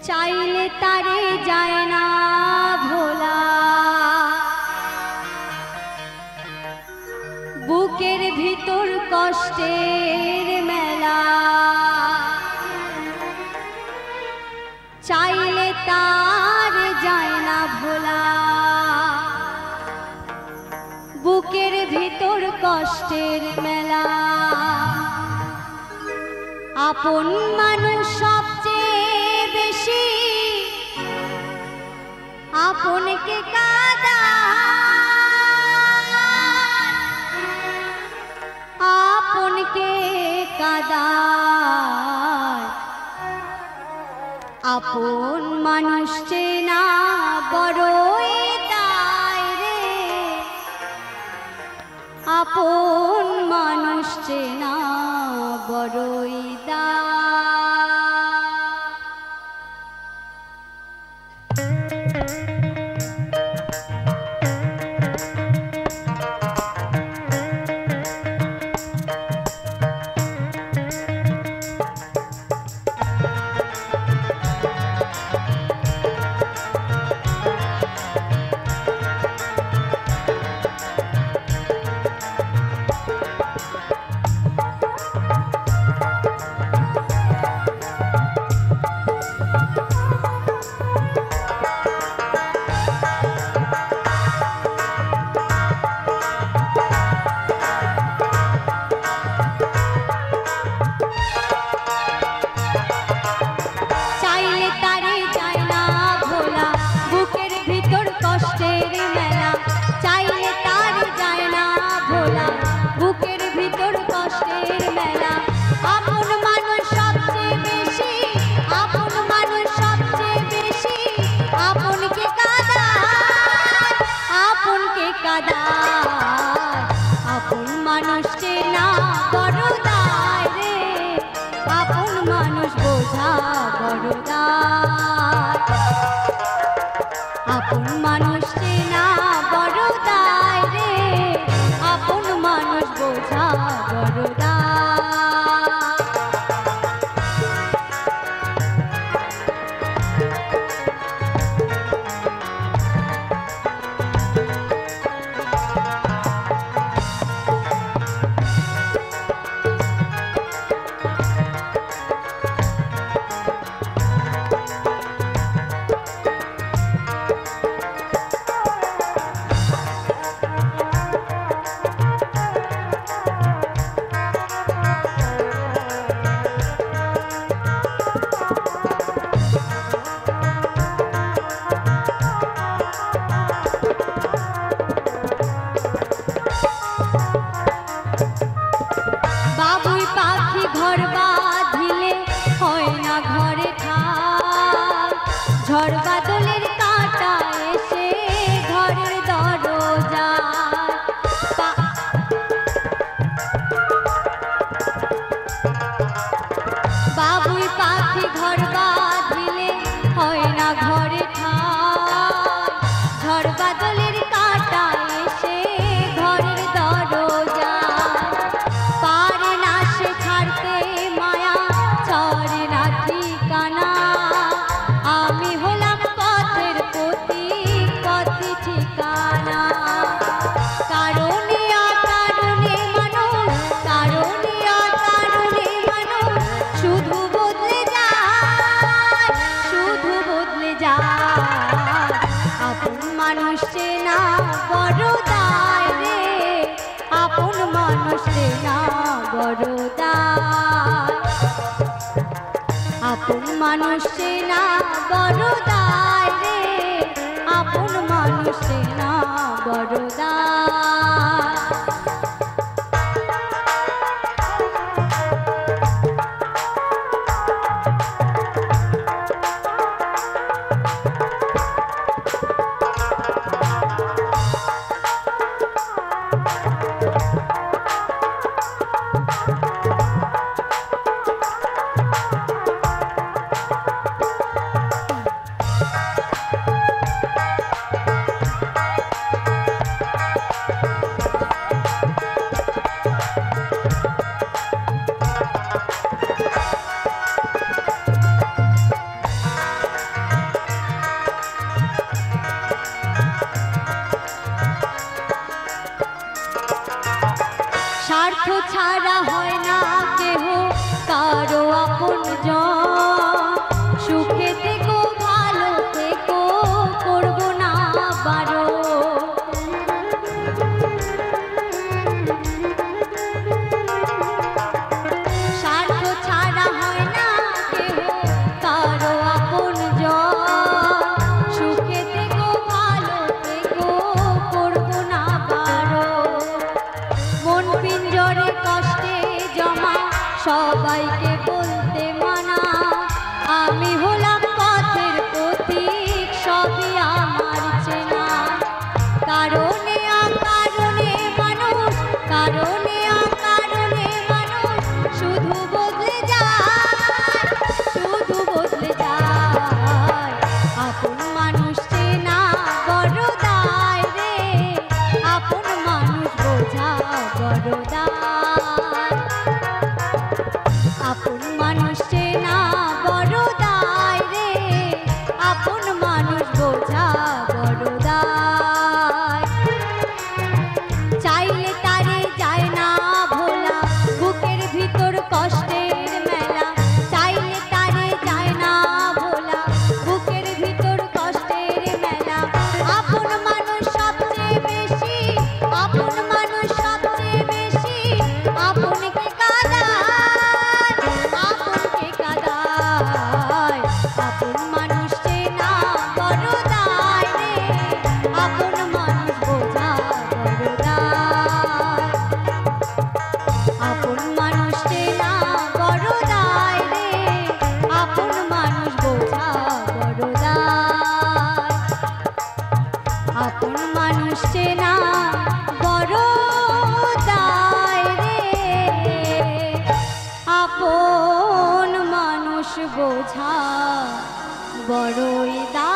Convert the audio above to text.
চাইলে তারে যায় না ভোলা, বুকের ভিতর কষ্টের মেলা। চাইলে তার যায় না ভোলা, বুকের ভিতর কষ্টের মেলা। আপন মানুষ সবচেয়ে বেশি আপনকে কাঁদায়, আপনকে কাঁদায়। আপন মানুষ চেনা বড়ই দায় রে, আপন মানুষ চেনা বড়ই দায়। আপন মানুষ চেনা বড় দায় রে, আপন মানুষ বোঝা বড় দায়। আপন মানুষ চেনা বড় দায় রে, আপন মানুষ বোঝা বড় দায়। ঘর বাঁধিলে হয় না ঘরে ঠাই, ঝড় বাদলের কাঁটা এসে ঘরের দরজায়। বাবুই পাখি ঘর বাঁধিলে হয় না ঘরে ঠাই, ঝড় বাদলের কাঁটা এসে ঘরের দরজায়। পারে না সে ছাড়তে মায়া, ছড়ে না ঠিকানা। আমি হলাম পথের পথিক, পথই ঠিকানা। কারণে অকারণে মানুষ, কারণে অকারণে মানুষ শুধু বদলে যায়, শুধু বদলে যায়। আপন মানুষ চেনা বড় দায় রে, আপন মানুষ চেনা বড় দায়। আপন মানুষ চেনা বড় দায় রে, আপন মানুষ চেনা বড় দায়। বোঝা বড়ই দা